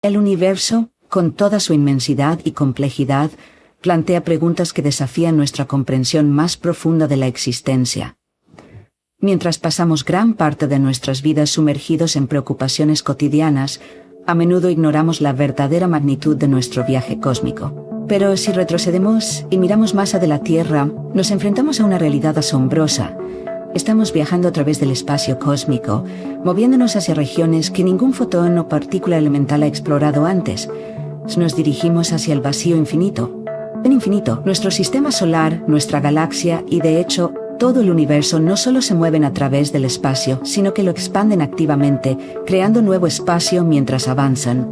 El universo, con toda su inmensidad y complejidad, plantea preguntas que desafían nuestra comprensión más profunda de la existencia. Mientras pasamos gran parte de nuestras vidas sumergidos en preocupaciones cotidianas, a menudo ignoramos la verdadera magnitud de nuestro viaje cósmico. Pero si retrocedemos y miramos más allá de la Tierra, nos enfrentamos a una realidad asombrosa. Estamos viajando a través del espacio cósmico, moviéndonos hacia regiones que ningún fotón o partícula elemental ha explorado antes. Nos dirigimos hacia el vacío infinito. En infinito, nuestro sistema solar, nuestra galaxia y de hecho, todo el universo no solo se mueven a través del espacio, sino que lo expanden activamente, creando nuevo espacio mientras avanzan.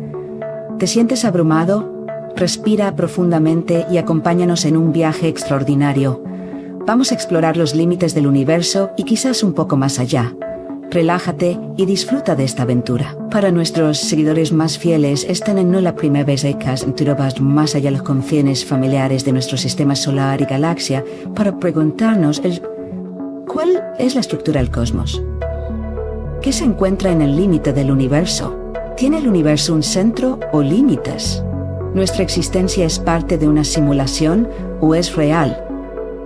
¿Te sientes abrumado? Respira profundamente y acompáñanos en un viaje extraordinario. Vamos a explorar los límites del universo y quizás un poco más allá. Relájate y disfruta de esta aventura. Para nuestros seguidores más fieles, esta no es la primera vez que nos entramos más allá de los confines familiares de nuestro sistema solar y galaxia para preguntarnos ¿cuál es la estructura del cosmos? ¿Qué se encuentra en el límite del universo? ¿Tiene el universo un centro o límites? ¿Nuestra existencia es parte de una simulación o es real?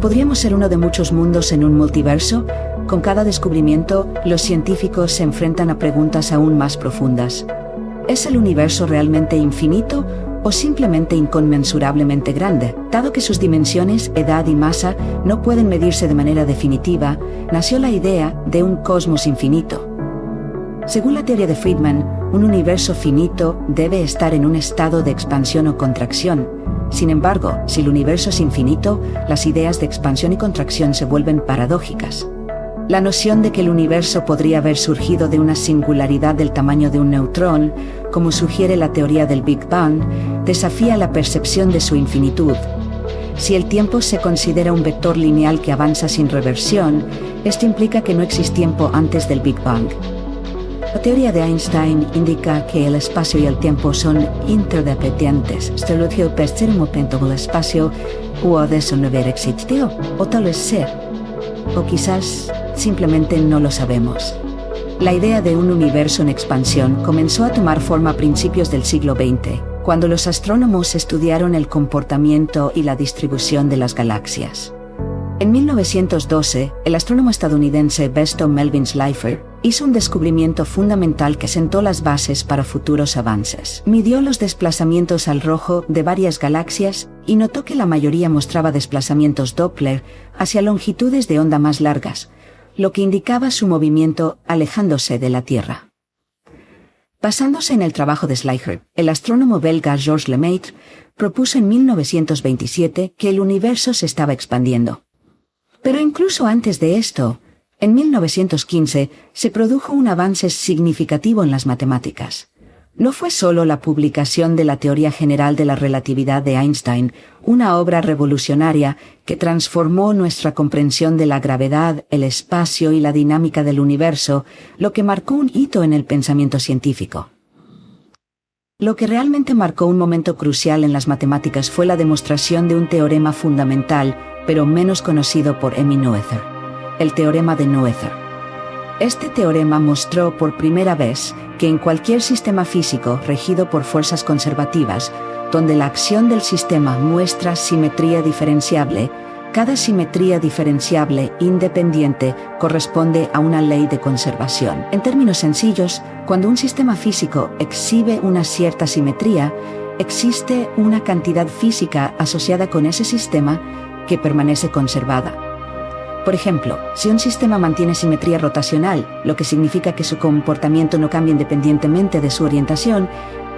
¿Podríamos ser uno de muchos mundos en un multiverso? Con cada descubrimiento, los científicos se enfrentan a preguntas aún más profundas. ¿Es el universo realmente infinito o simplemente inconmensurablemente grande? Dado que sus dimensiones, edad y masa no pueden medirse de manera definitiva, nació la idea de un cosmos infinito. Según la teoría de Friedman, un universo finito debe estar en un estado de expansión o contracción. Sin embargo, si el universo es infinito, las ideas de expansión y contracción se vuelven paradójicas. La noción de que el universo podría haber surgido de una singularidad del tamaño de un neutrón, como sugiere la teoría del Big Bang, desafía la percepción de su infinitud. Si el tiempo se considera un vector lineal que avanza sin reversión, esto implica que no existe tiempo antes del Big Bang. La teoría de Einstein indica que el espacio y el tiempo son interdependientes. Esto puede ser un momento en el espacio puede no haber existido, o tal vez ser. O quizás simplemente no lo sabemos. La idea de un universo en expansión comenzó a tomar forma a principios del siglo XX, cuando los astrónomos estudiaron el comportamiento y la distribución de las galaxias. En 1912, el astrónomo estadounidense Besto Melvin Slipher hizo un descubrimiento fundamental que sentó las bases para futuros avances. Midió los desplazamientos al rojo de varias galaxias y notó que la mayoría mostraba desplazamientos Doppler hacia longitudes de onda más largas, lo que indicaba su movimiento alejándose de la Tierra. Basándose en el trabajo de Slipher, el astrónomo belga Georges Lemaître propuso en 1927 que el universo se estaba expandiendo. Pero incluso antes de esto, en 1915 se produjo un avance significativo en las matemáticas. No fue solo la publicación de la teoría general de la relatividad de Einstein, una obra revolucionaria que transformó nuestra comprensión de la gravedad, el espacio y la dinámica del universo, lo que marcó un hito en el pensamiento científico. Lo que realmente marcó un momento crucial en las matemáticas fue la demostración de un teorema fundamental, pero menos conocido por Emmy Noether, el teorema de Noether. Este teorema mostró por primera vez que en cualquier sistema físico regido por fuerzas conservativas, donde la acción del sistema muestra simetría diferenciable, cada simetría diferenciable independiente corresponde a una ley de conservación. En términos sencillos, cuando un sistema físico exhibe una cierta simetría, existe una cantidad física asociada con ese sistema que permanece conservada. Por ejemplo, si un sistema mantiene simetría rotacional, lo que significa que su comportamiento no cambia independientemente de su orientación,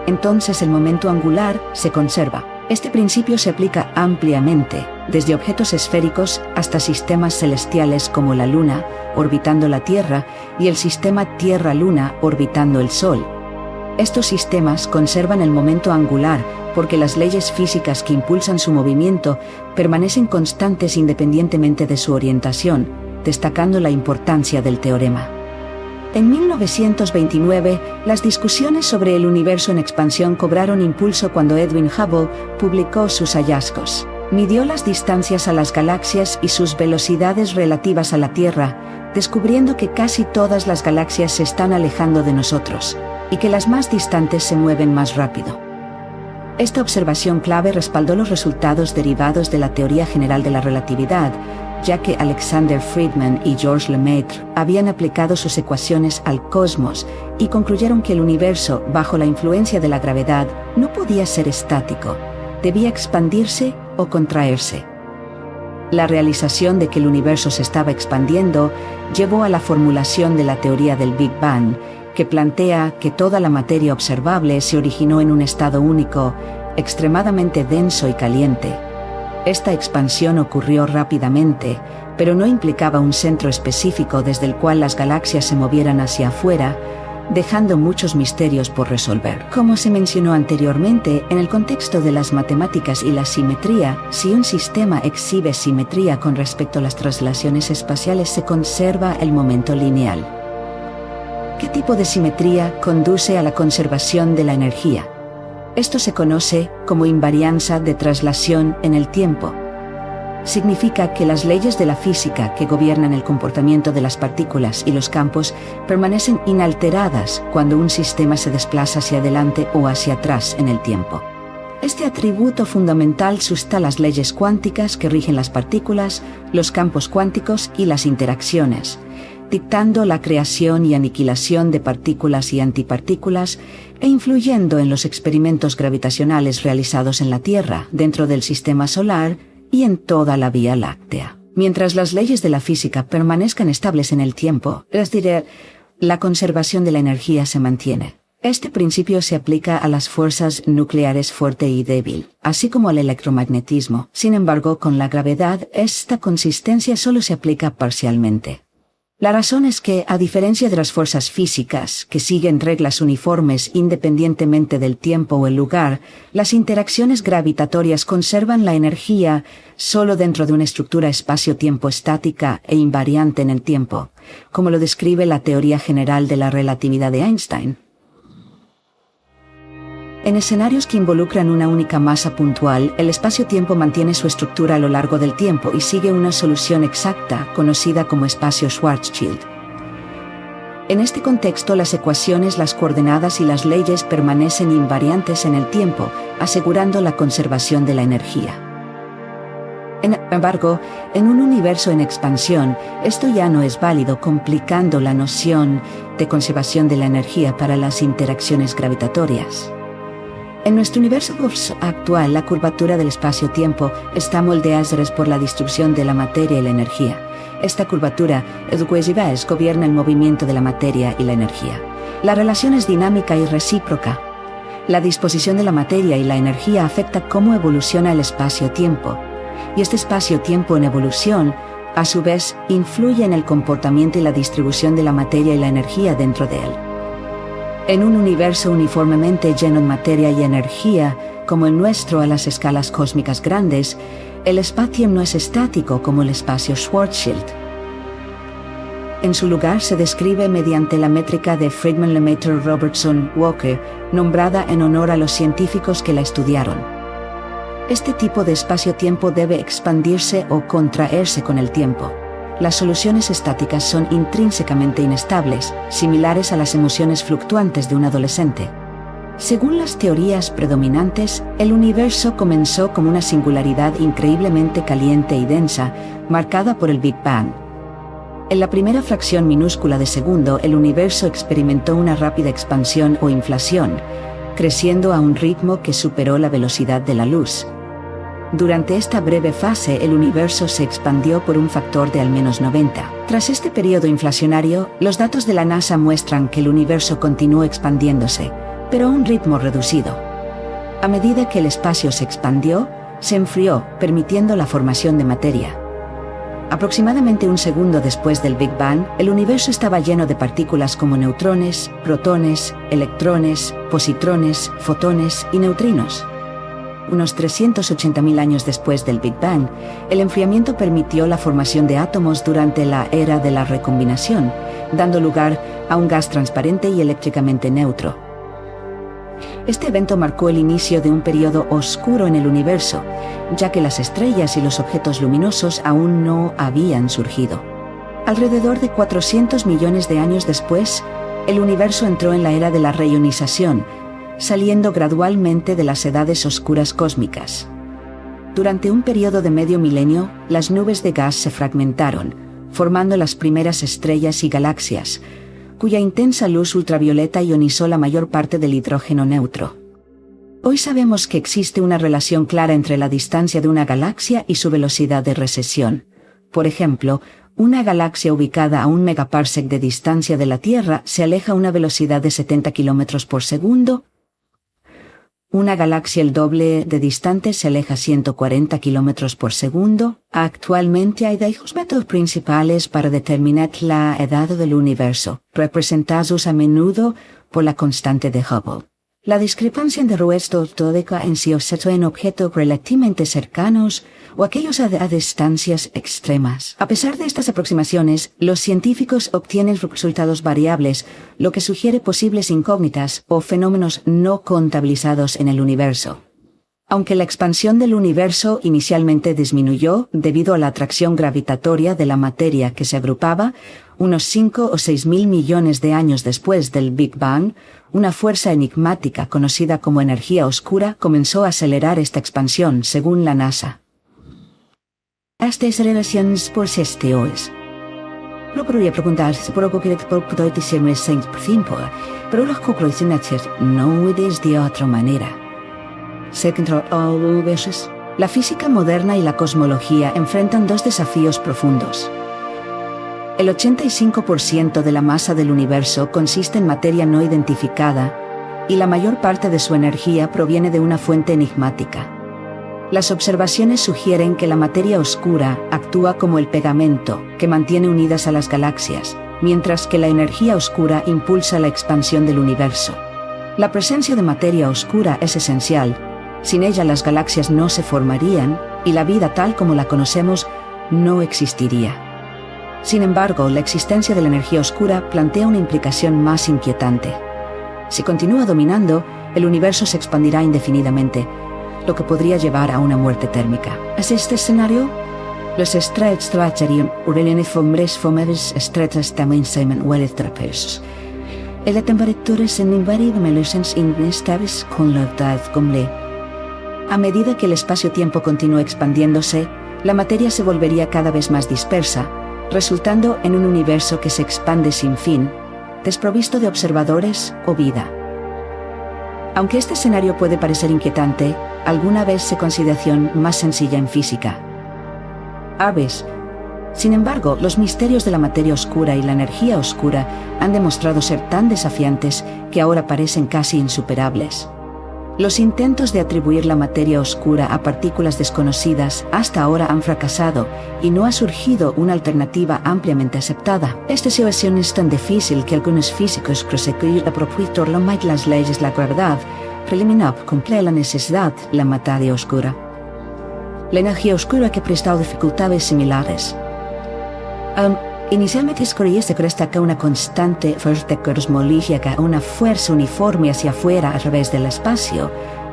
entonces el momento angular se conserva. Este principio se aplica ampliamente, desde objetos esféricos hasta sistemas celestiales como la Luna, orbitando la Tierra, y el sistema Tierra-Luna, orbitando el Sol. Estos sistemas conservan el momento angular porque las leyes físicas que impulsan su movimiento permanecen constantes independientemente de su orientación, destacando la importancia del teorema. En 1929, las discusiones sobre el universo en expansión cobraron impulso cuando Edwin Hubble publicó sus hallazgos. Midió las distancias a las galaxias y sus velocidades relativas a la Tierra, descubriendo que casi todas las galaxias se están alejando de nosotros, y que las más distantes se mueven más rápido. Esta observación clave respaldó los resultados derivados de la teoría general de la relatividad, ya que Alexander Friedman y Georges Lemaitre habían aplicado sus ecuaciones al cosmos y concluyeron que el universo, bajo la influencia de la gravedad, no podía ser estático, debía expandirse o contraerse. La realización de que el universo se estaba expandiendo llevó a la formulación de la teoría del Big Bang, que plantea que toda la materia observable se originó en un estado único, extremadamente denso y caliente. Esta expansión ocurrió rápidamente, pero no implicaba un centro específico desde el cual las galaxias se movieran hacia afuera, dejando muchos misterios por resolver. Como se mencionó anteriormente, en el contexto de las matemáticas y la simetría, si un sistema exhibe simetría con respecto a las traslaciones espaciales, se conserva el momento lineal. ¿Qué tipo de simetría conduce a la conservación de la energía? Esto se conoce como invarianza de traslación en el tiempo. Significa que las leyes de la física que gobiernan el comportamiento de las partículas y los campos permanecen inalteradas cuando un sistema se desplaza hacia adelante o hacia atrás en el tiempo. Este atributo fundamental sustenta las leyes cuánticas que rigen las partículas, los campos cuánticos y las interacciones, dictando la creación y aniquilación de partículas y antipartículas e influyendo en los experimentos gravitacionales realizados en la Tierra, dentro del sistema solar y en toda la Vía Láctea. Mientras las leyes de la física permanezcan estables en el tiempo, es decir, la conservación de la energía se mantiene. Este principio se aplica a las fuerzas nucleares fuerte y débil, así como al electromagnetismo. Sin embargo, con la gravedad, esta consistencia solo se aplica parcialmente. La razón es que, a diferencia de las fuerzas físicas, que siguen reglas uniformes independientemente del tiempo o el lugar, las interacciones gravitatorias conservan la energía solo dentro de una estructura espacio-tiempo estática e invariante en el tiempo, como lo describe la teoría general de la relatividad de Einstein. En escenarios que involucran una única masa puntual, el espacio-tiempo mantiene su estructura a lo largo del tiempo y sigue una solución exacta, conocida como espacio Schwarzschild. En este contexto, las ecuaciones, las coordenadas y las leyes permanecen invariantes en el tiempo, asegurando la conservación de la energía. Sin embargo, en un universo en expansión, esto ya no es válido, complicando la noción de conservación de la energía para las interacciones gravitatorias. En nuestro universo actual, la curvatura del espacio-tiempo está moldeada por la distribución de la materia y la energía. Esta curvatura, gobierna el movimiento de la materia y la energía. La relación es dinámica y recíproca. La disposición de la materia y la energía afecta cómo evoluciona el espacio-tiempo. Y este espacio-tiempo en evolución, a su vez, influye en el comportamiento y la distribución de la materia y la energía dentro de él. En un universo uniformemente lleno de materia y energía, como el nuestro a las escalas cósmicas grandes, el espacio no es estático como el espacio Schwarzschild. En su lugar se describe mediante la métrica de Friedman, Lemaitre, Robertson, Walker, nombrada en honor a los científicos que la estudiaron. Este tipo de espacio-tiempo debe expandirse o contraerse con el tiempo. Las soluciones estáticas son intrínsecamente inestables, similares a las emociones fluctuantes de un adolescente. Según las teorías predominantes, el universo comenzó como una singularidad increíblemente caliente y densa, marcada por el Big Bang. En la primera fracción minúscula de segundo, el universo experimentó una rápida expansión o inflación, creciendo a un ritmo que superó la velocidad de la luz. Durante esta breve fase, el universo se expandió por un factor de al menos 90. Tras este periodo inflacionario, los datos de la NASA muestran que el universo continuó expandiéndose, pero a un ritmo reducido. A medida que el espacio se expandió, se enfrió, permitiendo la formación de materia. Aproximadamente un segundo después del Big Bang, el universo estaba lleno de partículas como neutrones, protones, electrones, positrones, fotones y neutrinos. Unos 380.000 años después del Big Bang, el enfriamiento permitió la formación de átomos durante la era de la recombinación, dando lugar a un gas transparente y eléctricamente neutro. Este evento marcó el inicio de un periodo oscuro en el universo, ya que las estrellas y los objetos luminosos aún no habían surgido. Alrededor de 400 millones de años después, el universo entró en la era de la reionización, saliendo gradualmente de las edades oscuras cósmicas. Durante un periodo de medio milenio, las nubes de gas se fragmentaron, formando las primeras estrellas y galaxias, cuya intensa luz ultravioleta ionizó la mayor parte del hidrógeno neutro. Hoy sabemos que existe una relación clara entre la distancia de una galaxia y su velocidad de recesión. Por ejemplo, una galaxia ubicada a 1 megaparsec de distancia de la Tierra se aleja a una velocidad de 70 km por segundo. Una galaxia el doble de distante se aleja a 140 km por segundo. Actualmente hay dos métodos principales para determinar la edad del universo, representados a menudo por la constante de Hubble. La discrepancia entre ruedas tódica en sí en objetos relativamente cercanos o aquellos a distancias extremas. A pesar de estas aproximaciones, los científicos obtienen resultados variables, lo que sugiere posibles incógnitas o fenómenos no contabilizados en el universo. Aunque la expansión del universo inicialmente disminuyó debido a la atracción gravitatoria de la materia que se agrupaba, unos 5 o 6 mil millones de años después del Big Bang, una fuerza enigmática conocida como energía oscura comenzó a acelerar esta expansión, según la NASA. Estas relaciones por teorías. No podría preguntarse por algo que puede decirme 100%, pero las conclusiones no es de otra manera. La física moderna y la cosmología enfrentan dos desafíos profundos. El 85% de la masa del universo consiste en materia no identificada, y la mayor parte de su energía proviene de una fuente enigmática. Las observaciones sugieren que la materia oscura actúa como el pegamento que mantiene unidas a las galaxias, mientras que la energía oscura impulsa la expansión del universo. La presencia de materia oscura es esencial. Sin ella las galaxias no se formarían, y la vida tal como la conocemos no existiría. Sin embargo, la existencia de la energía oscura plantea una implicación más inquietante. Si continúa dominando, el universo se expandirá indefinidamente, lo que podría llevar a una muerte térmica. ¿Es este escenario? Los estrellas fombres estretas también se weltrapesos. La temperatura es invariablemente inestables con la edad común. A medida que el espacio-tiempo continúa expandiéndose, la materia se volvería cada vez más dispersa, resultando en un universo que se expande sin fin, desprovisto de observadores o vida. Aunque este escenario puede parecer inquietante, alguna vez se consideración más sencilla en física. Aves. Sin embargo, los misterios de la materia oscura y la energía oscura han demostrado ser tan desafiantes que ahora parecen casi insuperables. Los intentos de atribuir la materia oscura a partículas desconocidas hasta ahora han fracasado y no ha surgido una alternativa ampliamente aceptada. Esta situación es tan difícil que algunos físicos proseguir a propósito las leyes de la gravedad, preliminar cumple la necesidad de la materia oscura. La energía oscura que prestado dificultades similares. Inicialmente se creía que una constante fuerza cosmológica, una fuerza uniforme hacia afuera a través del espacio,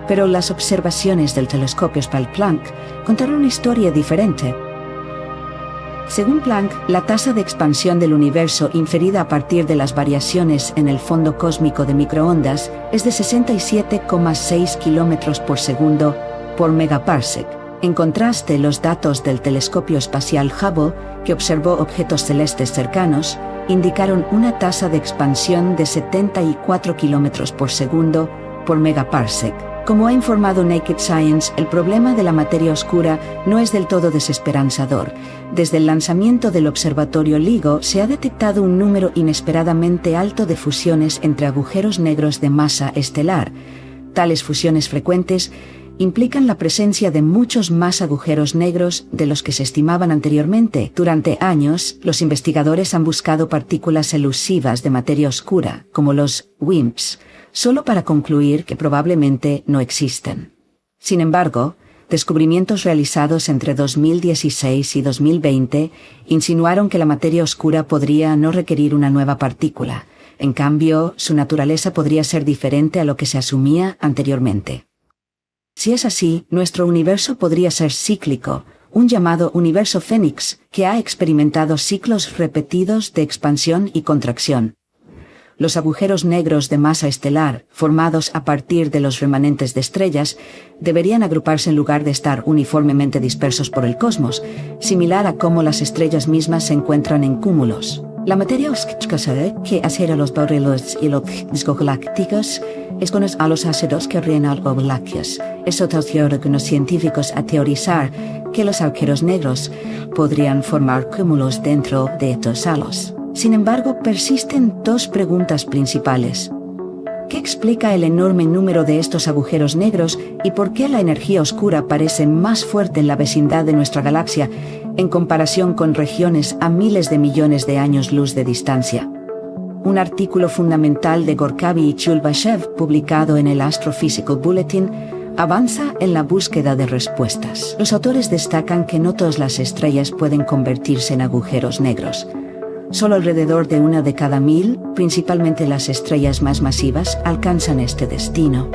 pero las observaciones del telescopio Planck contaron una historia diferente. Según Planck, la tasa de expansión del universo inferida a partir de las variaciones en el fondo cósmico de microondas es de 67,6 km por segundo por megaparsec. En contraste, los datos del telescopio espacial Hubble, que observó objetos celestes cercanos, indicaron una tasa de expansión de 74 km por segundo por megaparsec. Como ha informado Naked Science, el problema de la materia oscura no es del todo desesperanzador. Desde el lanzamiento del observatorio LIGO se ha detectado un número inesperadamente alto de fusiones entre agujeros negros de masa estelar. Tales fusiones frecuentes implican la presencia de muchos más agujeros negros de los que se estimaban anteriormente. Durante años, los investigadores han buscado partículas elusivas de materia oscura, como los WIMPs, solo para concluir que probablemente no existen. Sin embargo, descubrimientos realizados entre 2016 y 2020 insinuaron que la materia oscura podría no requerir una nueva partícula. En cambio, su naturaleza podría ser diferente a lo que se asumía anteriormente. Si es así, nuestro universo podría ser cíclico, un llamado universo Fénix, que ha experimentado ciclos repetidos de expansión y contracción. los agujeros negros de masa estelar, formados a partir de los remanentes de estrellas, deberían agruparse en lugar de estar uniformemente dispersos por el cosmos, similar a cómo las estrellas mismas se encuentran en cúmulos. La materia oscura que hace a los baurelos y los galácticos es con a los ácidos que ríen algo galaxias. Eso ayuda a algunos científicos a teorizar que los agujeros negros podrían formar cúmulos dentro de estos halos. Sin embargo, persisten dos preguntas principales. ¿Qué explica el enorme número de estos agujeros negros y por qué la energía oscura parece más fuerte en la vecindad de nuestra galaxia en comparación con regiones a miles de millones de años luz de distancia? Un artículo fundamental de Gorkavi y Chulbashev, publicado en el Astrophysical Bulletin, avanza en la búsqueda de respuestas. Los autores destacan que no todas las estrellas pueden convertirse en agujeros negros. Solo alrededor de 1 de cada 1000, principalmente las estrellas más masivas, alcanzan este destino.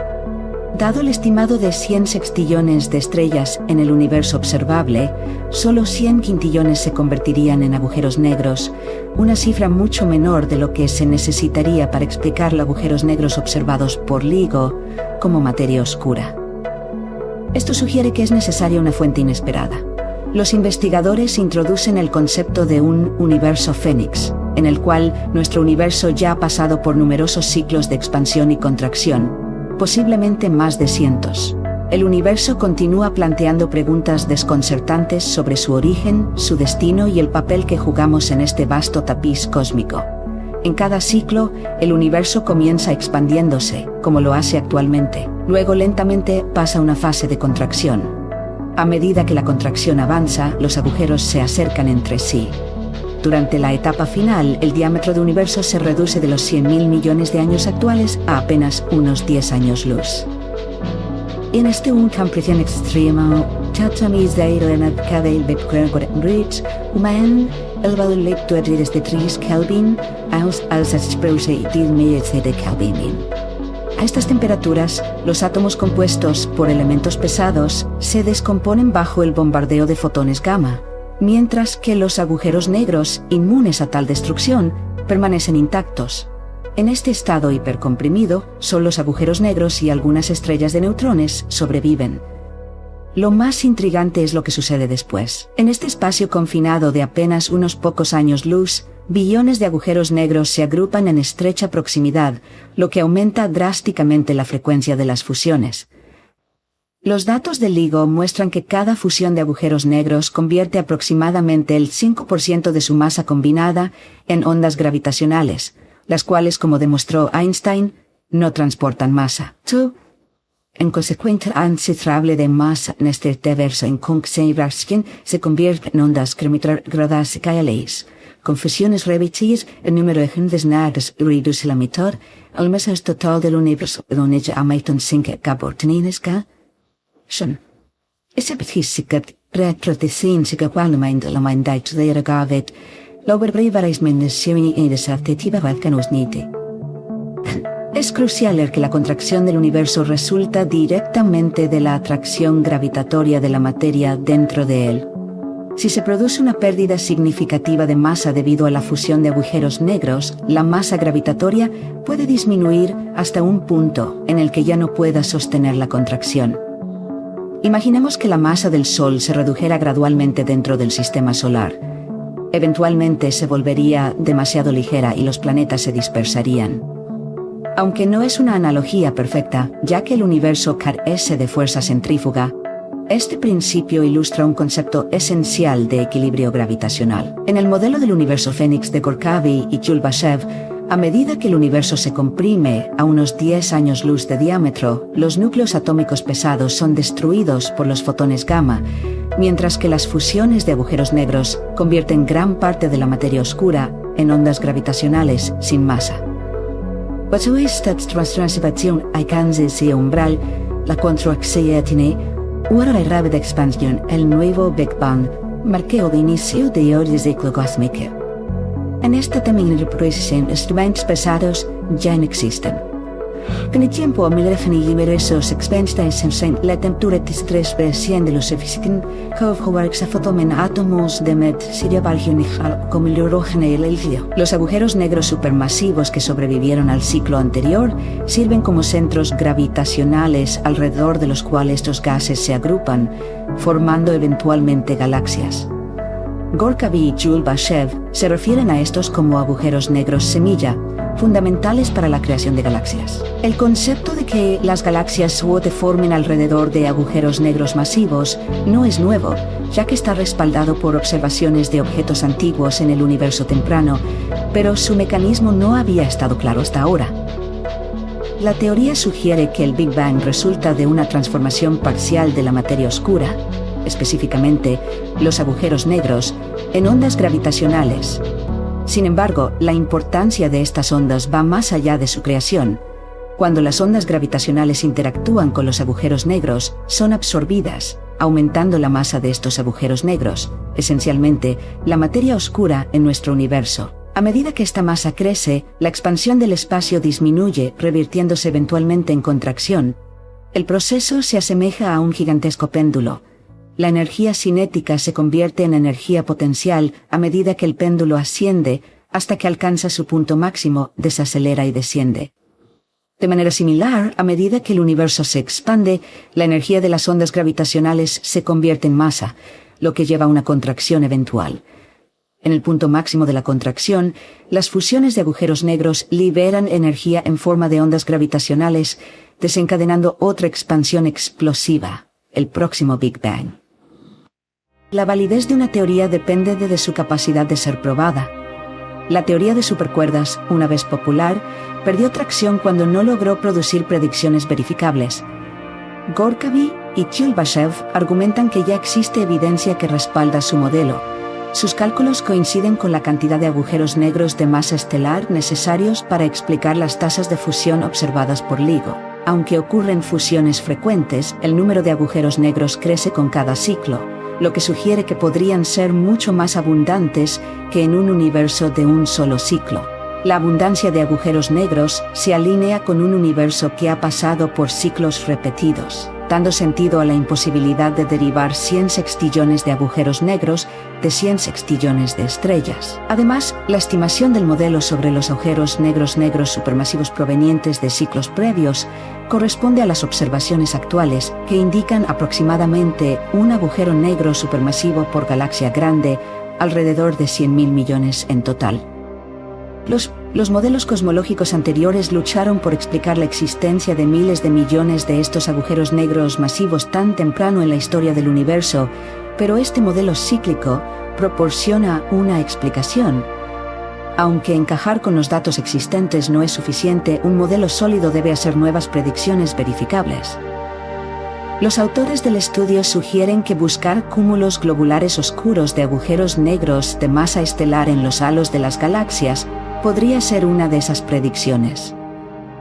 Dado el estimado de 100 sextillones de estrellas en el universo observable, solo 100 quintillones se convertirían en agujeros negros, una cifra mucho menor de lo que se necesitaría para explicar los agujeros negros observados por LIGO como materia oscura. Esto sugiere que es necesaria una fuente inesperada. Los investigadores introducen el concepto de un universo fénix, en el cual nuestro universo ya ha pasado por numerosos ciclos de expansión y contracción, posiblemente más de cientos. El universo continúa planteando preguntas desconcertantes sobre su origen, su destino y el papel que jugamos en este vasto tapiz cósmico. En cada ciclo, el universo comienza expandiéndose, como lo hace actualmente. Luego lentamente pasa a una fase de contracción. A medida que la contracción avanza, los agujeros se acercan entre sí. Durante la etapa final, el diámetro del universo se reduce de los 100.000 millones de años actuales a apenas unos 10 años luz. En este compresión extrema, tratamos de ir en el cabello de Greenwich, human, el valor lector desde 3 Kelvin, als expresa y 10 millones de Kelvin. A estas temperaturas, los átomos compuestos por elementos pesados se descomponen bajo el bombardeo de fotones gamma, mientras que los agujeros negros, inmunes a tal destrucción, permanecen intactos. En este estado hipercomprimido, solo los agujeros negros y algunas estrellas de neutrones sobreviven. Lo más intrigante es lo que sucede después. En este espacio confinado de apenas unos pocos años luz, billones de agujeros negros se agrupan en estrecha proximidad, lo que aumenta drásticamente la frecuencia de las fusiones. Los datos de LIGO muestran que cada fusión de agujeros negros convierte aproximadamente el 5% de su masa combinada en ondas gravitacionales, las cuales, como demostró Einstein, no transportan masa. En consecuencia, ancestrable de masa en este universo en Kunkseibraskin se convierte en ondas gradas caídas. Con fusiones repetidas, el número de ondas negras reduce la mitad, al menos total del universo, donde ya hay 5 cabortines que son. Ese betekent retrotisinsiga qualmind la mandat de gavet, lo verbrevareis menesioni y desaftetiva valcanos nite. Es crucial que la contracción del universo resulta directamente de la atracción gravitatoria de la materia dentro de él. Si se produce una pérdida significativa de masa debido a la fusión de agujeros negros, la masa gravitatoria puede disminuir hasta un punto en el que ya no pueda sostener la contracción. Imaginemos que la masa del Sol se redujera gradualmente dentro del sistema solar. Eventualmente se volvería demasiado ligera y los planetas se dispersarían. Aunque no es una analogía perfecta, ya que el universo carece de fuerza centrífuga, este principio ilustra un concepto esencial de equilibrio gravitacional. En el modelo del universo Fénix de Gorkavi y Chulbashev, a medida que el universo se comprime a unos 10 años luz de diámetro, los núcleos atómicos pesados son destruidos por los fotones gamma, mientras que las fusiones de agujeros negros convierten gran parte de la materia oscura en ondas gravitacionales sin masa. Cuando esta transformación alcanza ese umbral, la contracción tiene una rápida expansión, el nuevo Big Bang, marcó el inicio de el ciclo cósmico. En esta terminación, instrumentos pesados ya no existen. Con el tiempo, millennials expansiones en la temperatura de los físicos que fotomen átomos de como el hidrógeno y el helio. Los agujeros negros supermasivos que sobrevivieron al ciclo anterior sirven como centros gravitacionales alrededor de los cuales estos gases se agrupan, formando eventualmente galaxias. Gorkavi y Jules Bashev se refieren a estos como agujeros negros semilla, fundamentales para la creación de galaxias. El concepto de que las galaxias se formen alrededor de agujeros negros masivos no es nuevo, ya que está respaldado por observaciones de objetos antiguos en el universo temprano, pero su mecanismo no había estado claro hasta ahora. La teoría sugiere que el Big Bang resulta de una transformación parcial de la materia oscura, específicamente los agujeros negros, en ondas gravitacionales. Sin embargo, la importancia de estas ondas va más allá de su creación. Cuando las ondas gravitacionales interactúan con los agujeros negros, son absorbidas, aumentando la masa de estos agujeros negros, esencialmente la materia oscura en nuestro universo. A medida que esta masa crece, la expansión del espacio disminuye, revirtiéndose eventualmente en contracción. El proceso se asemeja a un gigantesco péndulo. La energía cinética se convierte en energía potencial a medida que el péndulo asciende, hasta que alcanza su punto máximo, desacelera y desciende. De manera similar, a medida que el universo se expande, la energía de las ondas gravitacionales se convierte en masa, lo que lleva a una contracción eventual. En el punto máximo de la contracción, las fusiones de agujeros negros liberan energía en forma de ondas gravitacionales, desencadenando otra expansión explosiva, el próximo Big Bang. La validez de una teoría depende de su capacidad de ser probada. La teoría de supercuerdas, una vez popular, perdió tracción cuando no logró producir predicciones verificables. Gorkavi y Jules argumentan que ya existe evidencia que respalda su modelo. Sus cálculos coinciden con la cantidad de agujeros negros de masa estelar necesarios para explicar las tasas de fusión observadas por LIGO. Aunque ocurren fusiones frecuentes, el número de agujeros negros crece con cada ciclo, lo que sugiere que podrían ser mucho más abundantes que en un universo de un solo ciclo. La abundancia de agujeros negros se alinea con un universo que ha pasado por ciclos repetidos, dando sentido a la imposibilidad de derivar 100 sextillones de agujeros negros de 100 sextillones de estrellas. Además, la estimación del modelo sobre los agujeros negros supermasivos provenientes de ciclos previos corresponde a las observaciones actuales, que indican aproximadamente un agujero negro supermasivo por galaxia grande, alrededor de 100.000 millones en total. Los modelos cosmológicos anteriores lucharon por explicar la existencia de miles de millones de estos agujeros negros masivos tan temprano en la historia del universo, pero este modelo cíclico proporciona una explicación. Aunque encajar con los datos existentes no es suficiente, un modelo sólido debe hacer nuevas predicciones verificables. Los autores del estudio sugieren que buscar cúmulos globulares oscuros de agujeros negros de masa estelar en los halos de las galaxias podría ser una de esas predicciones.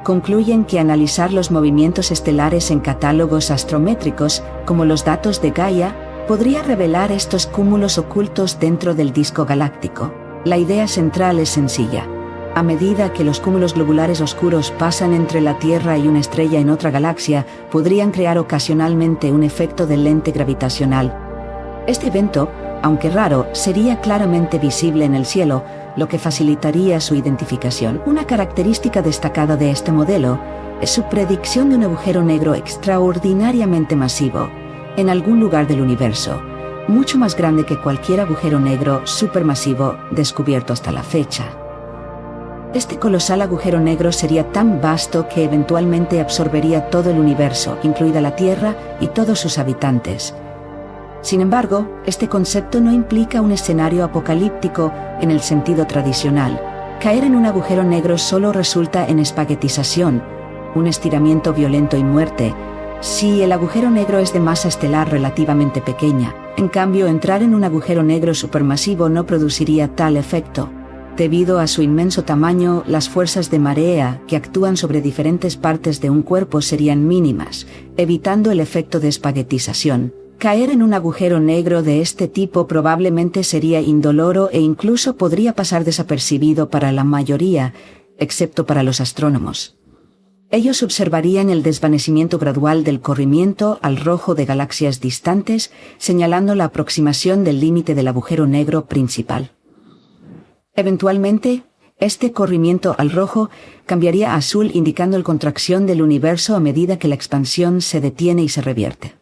Concluyen que analizar los movimientos estelares en catálogos astrométricos, como los datos de Gaia, podría revelar estos cúmulos ocultos dentro del disco galáctico. La idea central es sencilla. A medida que los cúmulos globulares oscuros pasan entre la Tierra y una estrella en otra galaxia, podrían crear ocasionalmente un efecto de lente gravitacional. Este evento, aunque raro, sería claramente visible en el cielo, lo que facilitaría su identificación. Una característica destacada de este modelo es su predicción de un agujero negro extraordinariamente masivo, en algún lugar del universo, mucho más grande que cualquier agujero negro supermasivo descubierto hasta la fecha. Este colosal agujero negro sería tan vasto que eventualmente absorbería todo el universo, incluida la Tierra y todos sus habitantes. Sin embargo, este concepto no implica un escenario apocalíptico en el sentido tradicional. Caer en un agujero negro solo resulta en espaguetización, un estiramiento violento y muerte, si el agujero negro es de masa estelar relativamente pequeña. En cambio, entrar en un agujero negro supermasivo no produciría tal efecto. Debido a su inmenso tamaño, las fuerzas de marea que actúan sobre diferentes partes de un cuerpo serían mínimas, evitando el efecto de espaguetización. Caer en un agujero negro de este tipo probablemente sería indoloro e incluso podría pasar desapercibido para la mayoría, excepto para los astrónomos. Ellos observarían el desvanecimiento gradual del corrimiento al rojo de galaxias distantes, señalando la aproximación del límite del agujero negro principal. Eventualmente, este corrimiento al rojo cambiaría a azul, indicando la contracción del universo a medida que la expansión se detiene y se revierte.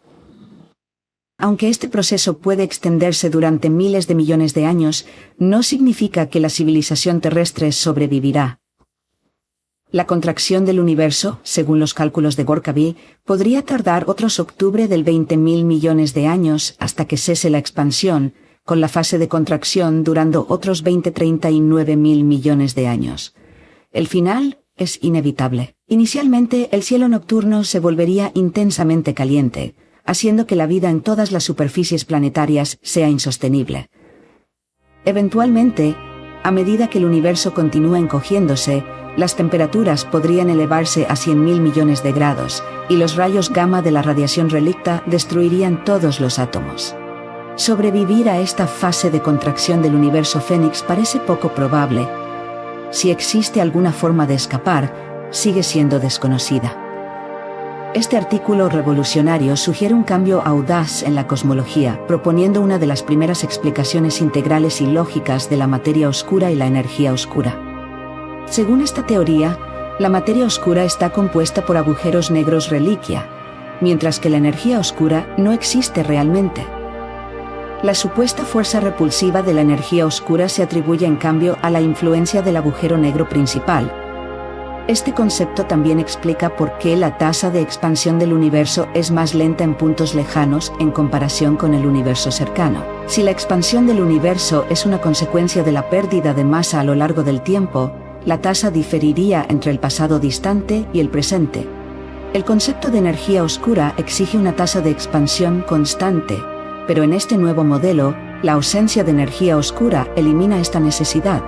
Aunque este proceso puede extenderse durante miles de millones de años, no significa que la civilización terrestre sobrevivirá. La contracción del universo, según los cálculos de Gorka-B, podría tardar otros octubre del 20.000 millones de años hasta que cese la expansión, con la fase de contracción durando otros 39.000 millones de años. El final es inevitable. Inicialmente, el cielo nocturno se volvería intensamente caliente, haciendo que la vida en todas las superficies planetarias sea insostenible. Eventualmente, a medida que el universo continúa encogiéndose, las temperaturas podrían elevarse a 100.000 millones de grados, y los rayos gamma de la radiación relicta destruirían todos los átomos. Sobrevivir a esta fase de contracción del universo Fénix parece poco probable. Si existe alguna forma de escapar, sigue siendo desconocida. Este artículo revolucionario sugiere un cambio audaz en la cosmología, proponiendo una de las primeras explicaciones integrales y lógicas de la materia oscura y la energía oscura. Según esta teoría, la materia oscura está compuesta por agujeros negros reliquia, mientras que la energía oscura no existe realmente. La supuesta fuerza repulsiva de la energía oscura se atribuye en cambio a la influencia del agujero negro principal. Este concepto también explica por qué la tasa de expansión del universo es más lenta en puntos lejanos en comparación con el universo cercano. Si la expansión del universo es una consecuencia de la pérdida de masa a lo largo del tiempo, la tasa diferiría entre el pasado distante y el presente. El concepto de energía oscura exige una tasa de expansión constante, pero en este nuevo modelo, la ausencia de energía oscura elimina esta necesidad.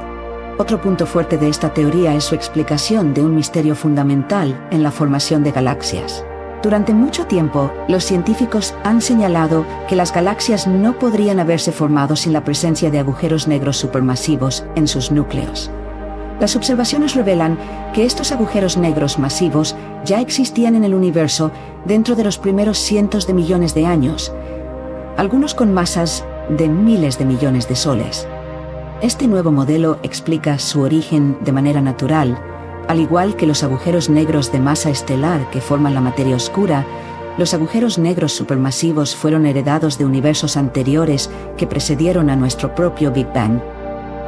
Otro punto fuerte de esta teoría es su explicación de un misterio fundamental en la formación de galaxias. Durante mucho tiempo, los científicos han señalado que las galaxias no podrían haberse formado sin la presencia de agujeros negros supermasivos en sus núcleos. Las observaciones revelan que estos agujeros negros masivos ya existían en el universo dentro de los primeros cientos de millones de años, algunos con masas de miles de millones de soles. Este nuevo modelo explica su origen de manera natural. Al igual que los agujeros negros de masa estelar que forman la materia oscura, los agujeros negros supermasivos fueron heredados de universos anteriores que precedieron a nuestro propio Big Bang.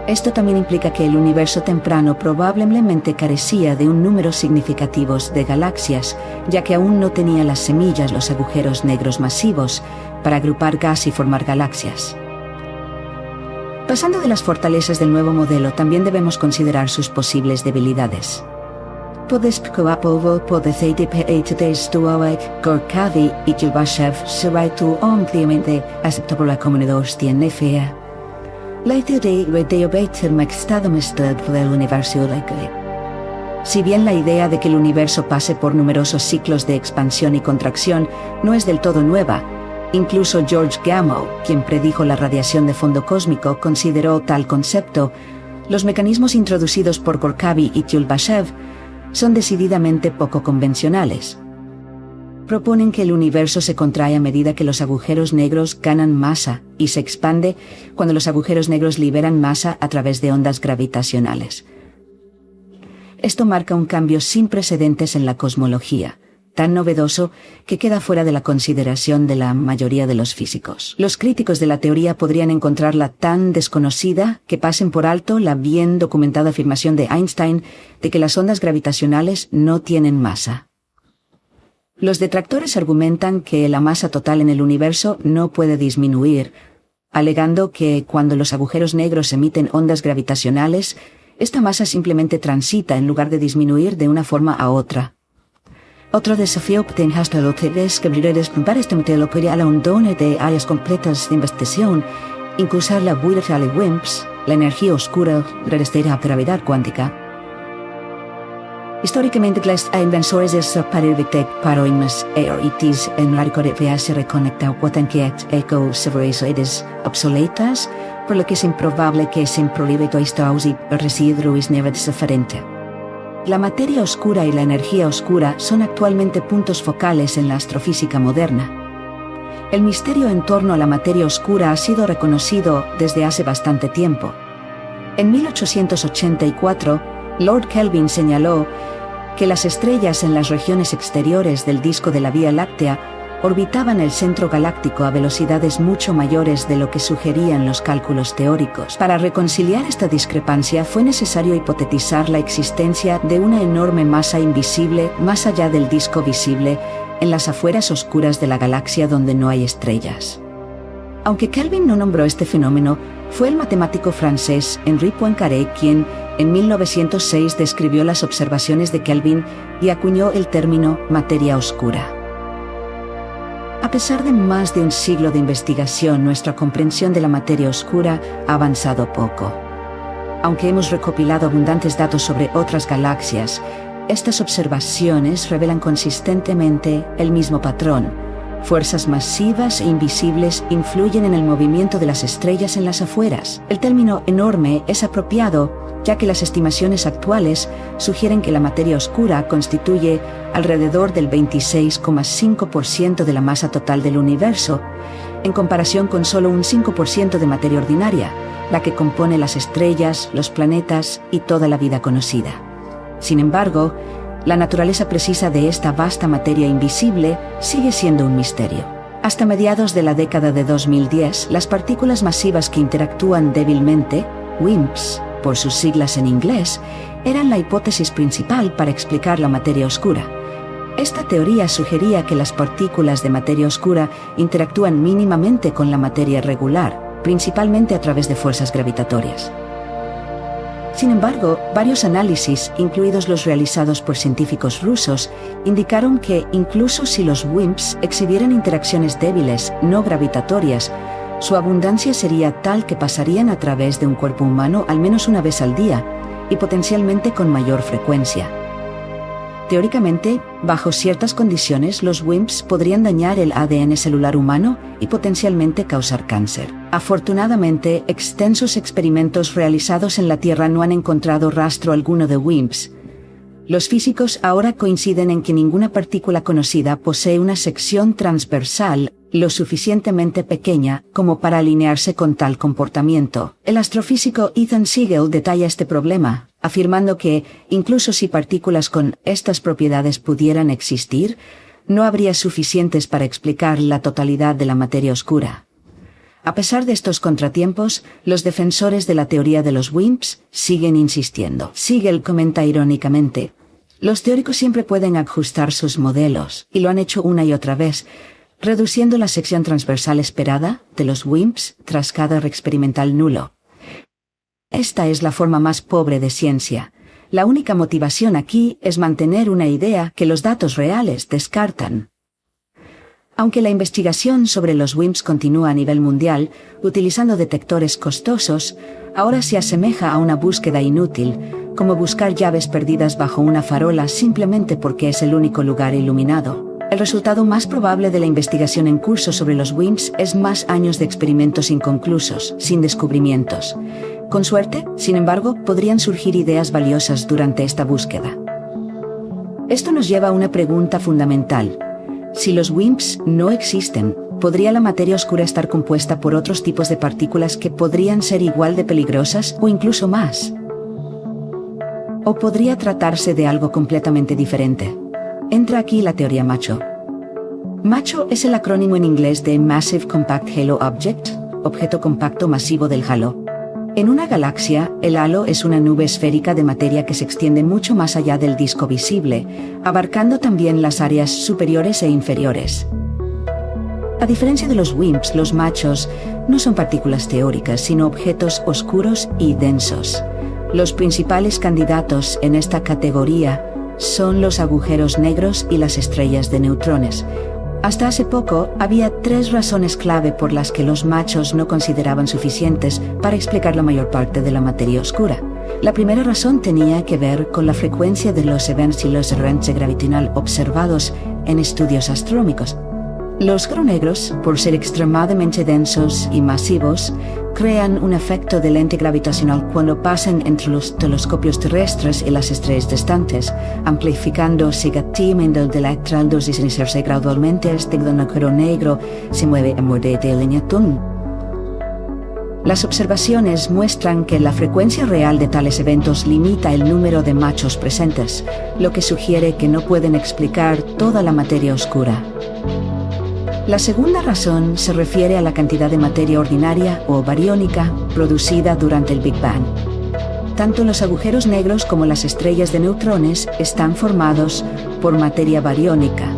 Esto también implica que el universo temprano probablemente carecía de un número significativo de galaxias, ya que aún no tenía las semillas los agujeros negros masivos para agrupar gas y formar galaxias. Pasando de las fortalezas del nuevo modelo, también debemos considerar sus posibles debilidades. Gorka-B y Yulbashev se realizó ampliamente aceptado por la comunidad científica. La teoría de del universo. Si bien la idea de que el universo pase por numerosos ciclos de expansión y contracción no es del todo nueva, incluso George Gamow, quien predijo la radiación de fondo cósmico, consideró tal concepto, los mecanismos introducidos por Gorka-B y Yulbashev son decididamente poco convencionales. Proponen que el universo se contrae a medida que los agujeros negros ganan masa y se expande cuando los agujeros negros liberan masa a través de ondas gravitacionales. Esto marca un cambio sin precedentes en la cosmología, tan novedoso que queda fuera de la consideración de la mayoría de los físicos. Los críticos de la teoría podrían encontrarla tan desconocida que pasen por alto la bien documentada afirmación de Einstein de que las ondas gravitacionales no tienen masa. Los detractores argumentan que la masa total en el universo no puede disminuir, alegando que cuando los agujeros negros emiten ondas gravitacionales, esta masa simplemente transita en lugar de disminuir de una forma a otra. Otro desafío que hasta lo que es que para este modelo podría a la ondona de áreas completas de investigación, incluso la Wheeler y WIMPs, la energía oscura resistente a la gravedad cuántica. Históricamente, las inventores de soparivitec paradigmas ERITs en la recorrida se reconectan con que eco-civilizaciones obsoletas, por lo que es improbable que se improlive esto y residuos never diferente. La materia oscura y la energía oscura son actualmente puntos focales en la astrofísica moderna. El misterio en torno a la materia oscura ha sido reconocido desde hace bastante tiempo. En 1884, Lord Kelvin señaló que las estrellas en las regiones exteriores del disco de la Vía Láctea orbitaban el centro galáctico a velocidades mucho mayores de lo que sugerían los cálculos teóricos. Para reconciliar esta discrepancia fue necesario hipotetizar la existencia de una enorme masa invisible más allá del disco visible, en las afueras oscuras de la galaxia donde no hay estrellas. Aunque Kelvin no nombró este fenómeno, fue el matemático francés Henri Poincaré quien, en 1906, describió las observaciones de Kelvin y acuñó el término materia oscura. A pesar de más de un siglo de investigación, nuestra comprensión de la materia oscura ha avanzado poco. Aunque hemos recopilado abundantes datos sobre otras galaxias, estas observaciones revelan consistentemente el mismo patrón. Fuerzas masivas e invisibles influyen en el movimiento de las estrellas en las afueras. El término enorme es apropiado, ya que las estimaciones actuales sugieren que la materia oscura constituye alrededor del 26,5% de la masa total del universo, en comparación con solo un 5% de materia ordinaria, la que compone las estrellas, los planetas y toda la vida conocida. Sin embargo, la naturaleza precisa de esta vasta materia invisible sigue siendo un misterio. Hasta mediados de la década de 2010, las partículas masivas que interactúan débilmente, WIMPs, por sus siglas en inglés, eran la hipótesis principal para explicar la materia oscura. Esta teoría sugería que las partículas de materia oscura interactúan mínimamente con la materia regular, principalmente a través de fuerzas gravitatorias. Sin embargo, varios análisis, incluidos los realizados por científicos rusos, indicaron que incluso si los WIMPs exhibieran interacciones débiles, no gravitatorias, su abundancia sería tal que pasarían a través de un cuerpo humano al menos una vez al día, y potencialmente con mayor frecuencia. Teóricamente, bajo ciertas condiciones, los WIMPs podrían dañar el ADN celular humano y potencialmente causar cáncer. Afortunadamente, extensos experimentos realizados en la Tierra no han encontrado rastro alguno de WIMPs. Los físicos ahora coinciden en que ninguna partícula conocida posee una sección transversal lo suficientemente pequeña como para alinearse con tal comportamiento. El astrofísico Ethan Siegel detalla este problema, afirmando que, incluso si partículas con estas propiedades pudieran existir, no habría suficientes para explicar la totalidad de la materia oscura. A pesar de estos contratiempos, los defensores de la teoría de los WIMPs siguen insistiendo. Siegel comenta irónicamente: los teóricos siempre pueden ajustar sus modelos, y lo han hecho una y otra vez, reduciendo la sección transversal esperada de los WIMPs tras cada error experimental nulo. Esta es la forma más pobre de ciencia. La única motivación aquí es mantener una idea que los datos reales descartan. Aunque la investigación sobre los WIMPs continúa a nivel mundial, utilizando detectores costosos, ahora se asemeja a una búsqueda inútil, como buscar llaves perdidas bajo una farola simplemente porque es el único lugar iluminado. El resultado más probable de la investigación en curso sobre los WIMPs es más años de experimentos inconclusos, sin descubrimientos. Con suerte, sin embargo, podrían surgir ideas valiosas durante esta búsqueda. Esto nos lleva a una pregunta fundamental. Si los WIMPs no existen, ¿podría la materia oscura estar compuesta por otros tipos de partículas que podrían ser igual de peligrosas o incluso más? ¿O podría tratarse de algo completamente diferente? Entra aquí la teoría MACHO. MACHO es el acrónimo en inglés de Massive Compact Halo Object, objeto compacto masivo del halo. En una galaxia, el halo es una nube esférica de materia que se extiende mucho más allá del disco visible, abarcando también las áreas superiores e inferiores. A diferencia de los WIMPs, los MACHOs no son partículas teóricas, sino objetos oscuros y densos. Los principales candidatos en esta categoría son los agujeros negros y las estrellas de neutrones. Hasta hace poco, había 3 razones clave por las que los MACHOs no consideraban suficientes para explicar la mayor parte de la materia oscura. La primera razón tenía que ver con la frecuencia de los eventos y los errores gravitacionales observados en estudios astronómicos. Los agujeros negros, por ser extremadamente densos y masivos, crean un efecto de lente gravitacional cuando pasan entre los telescopios terrestres y las estrellas distantes, amplificando significativamente el electrón y desiniciarse gradualmente hasta que un agujero negro se mueve en borde de línea Thun. Las observaciones muestran que la frecuencia real de tales eventos limita el número de machos presentes, lo que sugiere que no pueden explicar toda la materia oscura. La segunda razón se refiere a la cantidad de materia ordinaria o bariónica producida durante el Big Bang. Tanto los agujeros negros como las estrellas de neutrones están formados por materia bariónica,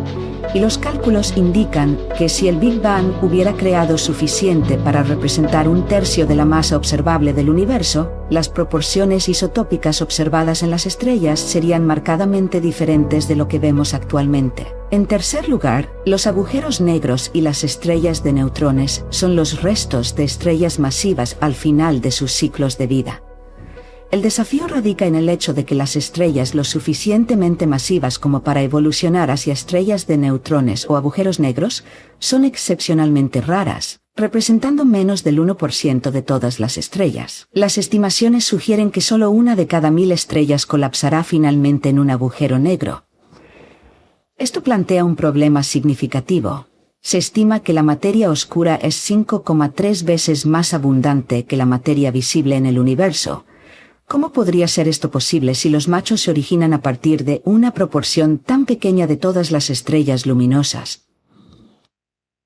y los cálculos indican que si el Big Bang hubiera creado suficiente para representar 1/3 de la masa observable del universo, las proporciones isotópicas observadas en las estrellas serían marcadamente diferentes de lo que vemos actualmente. En tercer lugar, los agujeros negros y las estrellas de neutrones son los restos de estrellas masivas al final de sus ciclos de vida. El desafío radica en el hecho de que las estrellas lo suficientemente masivas como para evolucionar hacia estrellas de neutrones o agujeros negros son excepcionalmente raras, representando menos del 1% de todas las estrellas. Las estimaciones sugieren que solo 1 de cada 1000 estrellas colapsará finalmente en un agujero negro. Esto plantea un problema significativo. Se estima que la materia oscura es 5,3 veces más abundante que la materia visible en el universo. ¿Cómo podría ser esto posible si los machos se originan a partir de una proporción tan pequeña de todas las estrellas luminosas?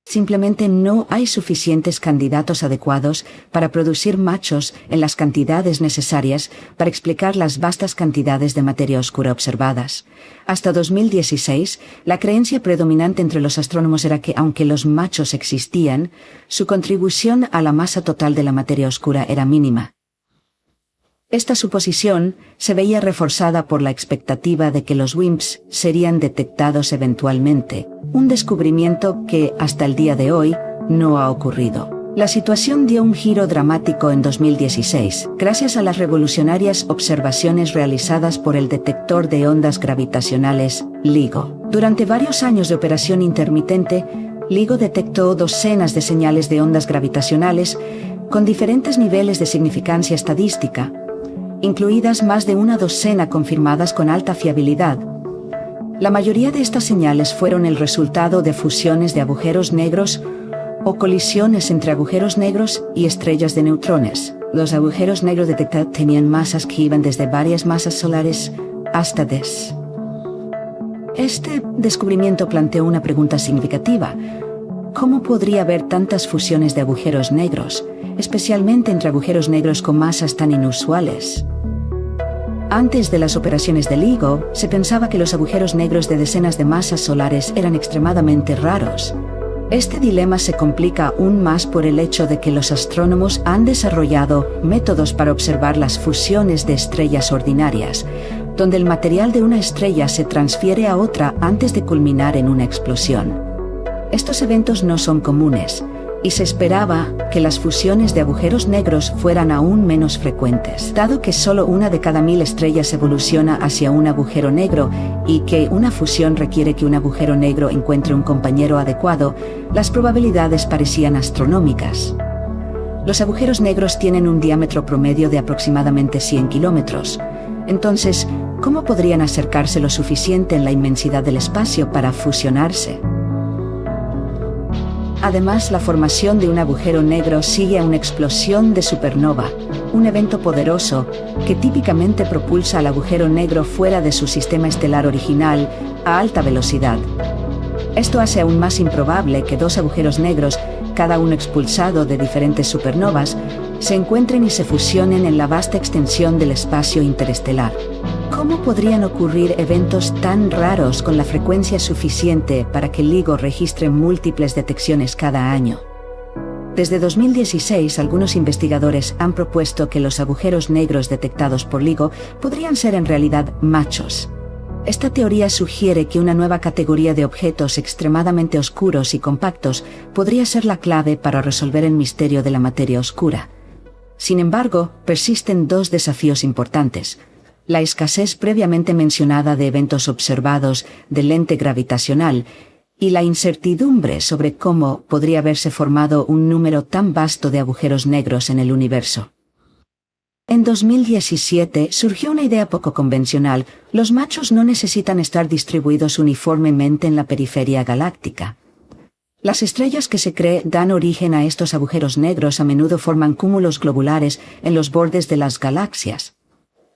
Simplemente no hay suficientes candidatos adecuados para producir machos en las cantidades necesarias para explicar las vastas cantidades de materia oscura observadas. Hasta 2016, la creencia predominante entre los astrónomos era que, aunque los machos existían, su contribución a la masa total de la materia oscura era mínima. Esta suposición se veía reforzada por la expectativa de que los WIMPs serían detectados eventualmente, un descubrimiento que, hasta el día de hoy, no ha ocurrido. La situación dio un giro dramático en 2016, gracias a las revolucionarias observaciones realizadas por el detector de ondas gravitacionales, LIGO. Durante varios años de operación intermitente, LIGO detectó docenas de señales de ondas gravitacionales con diferentes niveles de significancia estadística, incluidas más de una docena confirmadas con alta fiabilidad. La mayoría de estas señales fueron el resultado de fusiones de agujeros negros o colisiones entre agujeros negros y estrellas de neutrones. Los agujeros negros detectados tenían masas que iban desde varias masas solares hasta 10. Este descubrimiento planteó una pregunta significativa. ¿Cómo podría haber tantas fusiones de agujeros negros, especialmente entre agujeros negros con masas tan inusuales? Antes de las operaciones de LIGO, se pensaba que los agujeros negros de decenas de masas solares eran extremadamente raros. Este dilema se complica aún más por el hecho de que los astrónomos han desarrollado métodos para observar las fusiones de estrellas ordinarias, donde el material de una estrella se transfiere a otra antes de culminar en una explosión. Estos eventos no son comunes, y se esperaba que las fusiones de agujeros negros fueran aún menos frecuentes. Dado que solo 1 de cada 1000 estrellas evoluciona hacia un agujero negro y que una fusión requiere que un agujero negro encuentre un compañero adecuado, las probabilidades parecían astronómicas. Los agujeros negros tienen un diámetro promedio de aproximadamente 100 kilómetros. Entonces, ¿cómo podrían acercarse lo suficiente en la inmensidad del espacio para fusionarse? Además, la formación de un agujero negro sigue a una explosión de supernova, un evento poderoso que típicamente propulsa al agujero negro fuera de su sistema estelar original a alta velocidad. Esto hace aún más improbable que 2 agujeros negros, cada uno expulsado de diferentes supernovas, se encuentren y se fusionen en la vasta extensión del espacio interestelar. ¿Cómo podrían ocurrir eventos tan raros con la frecuencia suficiente para que LIGO registre múltiples detecciones cada año? Desde 2016, algunos investigadores han propuesto que los agujeros negros detectados por LIGO podrían ser en realidad machos. Esta teoría sugiere que una nueva categoría de objetos extremadamente oscuros y compactos podría ser la clave para resolver el misterio de la materia oscura. Sin embargo, persisten 2 desafíos importantes: la escasez previamente mencionada de eventos observados de lente gravitacional y la incertidumbre sobre cómo podría haberse formado un número tan vasto de agujeros negros en el universo. En 2017 surgió una idea poco convencional: los machos no necesitan estar distribuidos uniformemente en la periferia galáctica. Las estrellas que se cree dan origen a estos agujeros negros a menudo forman cúmulos globulares en los bordes de las galaxias.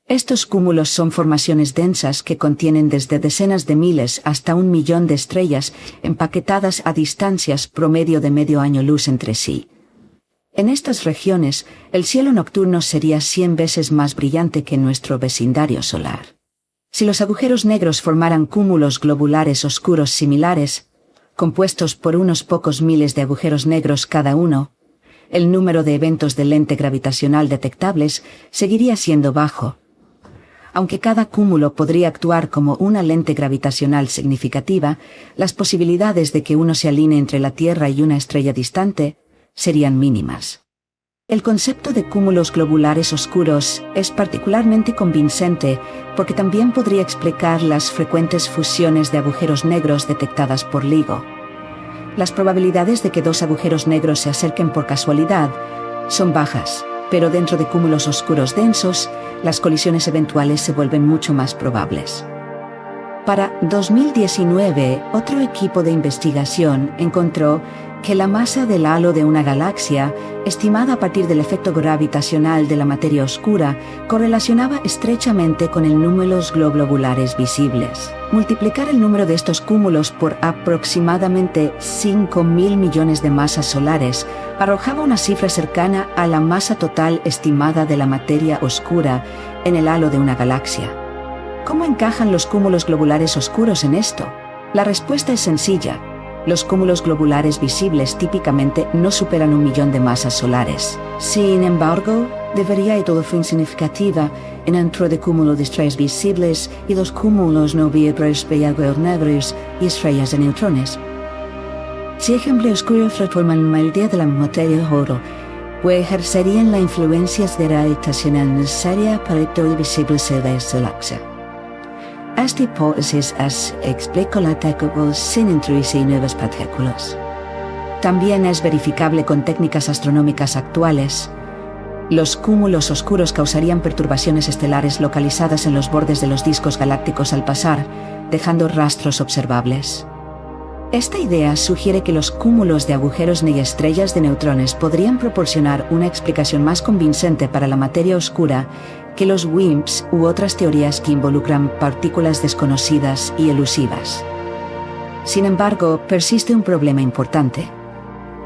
Estos cúmulos son formaciones densas que contienen desde decenas de miles hasta 1 millón de estrellas empaquetadas a distancias promedio de medio año luz entre sí. En estas regiones, el cielo nocturno sería 100 veces más brillante que nuestro vecindario solar. Si los agujeros negros formaran cúmulos globulares oscuros similares, compuestos por unos pocos miles de agujeros negros cada uno, el número de eventos de lente gravitacional detectables seguiría siendo bajo. Aunque cada cúmulo podría actuar como una lente gravitacional significativa, las posibilidades de que uno se alinee entre la Tierra y una estrella distante serían mínimas. El concepto de cúmulos globulares oscuros es particularmente convincente porque también podría explicar las frecuentes fusiones de agujeros negros detectadas por LIGO. Las probabilidades de que dos agujeros negros se acerquen por casualidad son bajas, pero dentro de cúmulos oscuros densos, las colisiones eventuales se vuelven mucho más probables. Para 2019, otro equipo de investigación encontró que la masa del halo de una galaxia, estimada a partir del efecto gravitacional de la materia oscura, correlacionaba estrechamente con el número de globulares visibles. Multiplicar el número de estos cúmulos por aproximadamente 5.000 millones de masas solares arrojaba una cifra cercana a la masa total estimada de la materia oscura en el halo de una galaxia. ¿Cómo encajan los cúmulos globulares oscuros en esto? La respuesta es sencilla. Los cúmulos globulares visibles típicamente no superan 1 millón de masas solares. Sin embargo, debería haber todo fin significativa entre el cúmulo de estrellas visibles y los cúmulos no visibles de agujeros negros y estrellas de neutrones. Si ejemplo oscuro transforman la mayoría de la materia oro, pues ejercerían la influencia gravitacional necesaria para todo visible de la galaxia. Esta hipótesis explica la detectable sin introducir nuevas partículas. También es verificable con técnicas astronómicas actuales. Los cúmulos oscuros causarían perturbaciones estelares localizadas en los bordes de los discos galácticos al pasar, dejando rastros observables. Esta idea sugiere que los cúmulos de agujeros y estrellas de neutrones podrían proporcionar una explicación más convincente para la materia oscura que los WIMPs u otras teorías que involucran partículas desconocidas y elusivas. Sin embargo, persiste un problema importante.